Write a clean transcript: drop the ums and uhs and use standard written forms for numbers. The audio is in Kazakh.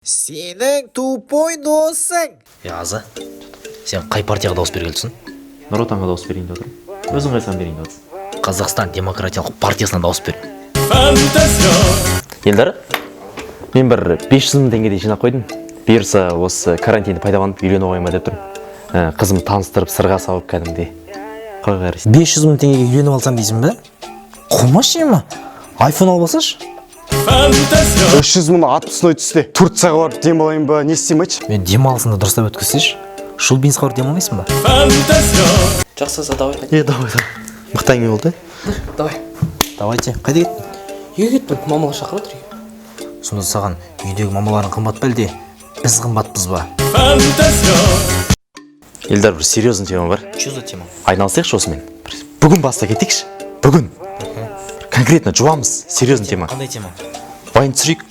Сенің тупой досың. Азы, сен қай партияға дауыс бергелісің? Нұр Отанға дауыс берейін деп отырмын. Өзің қайсыған берейін деп отырсың? Қазақстан демократиялық партиясына дауыс бер. Елдар, мен бір 500 мың теңгедей жинап қойдым. Бұйырса осы карантинді пайдаланып үйленіп алайын ба деп тұрмын. Қызым таныстырып сырға салып кәдімгідей. Қалай қарайсың? 500 мың теңгеге үйленіп алсам дейсің бе? Қумашы ма? Айфон албасаш? 300 мың ат үстіне түсте. Турцияға барып демалайын ба, не істеймін айтшы? Мен демалысыңды дұрыстап өткізсейші. Шулбинсқа барып демалмайсың ба? Жақсы, давай. Давай. Мықты әңгіме болды. Давай. Давайте. Қайда кеттің? Үйге кеттім, мамаға шақырып отыр үйге. Сонда саған үйдегі мамаларың қымбат па әлде? Біз қымбатпыз ба? Елдар, бір серьезный тема бар. Что за тема? Айналысайықшы осымен. Бүгін баста кетейікші. Бүгін. Конкретно жуамыз. Серьезный тема. Қандай тема? Вайн түсірейік.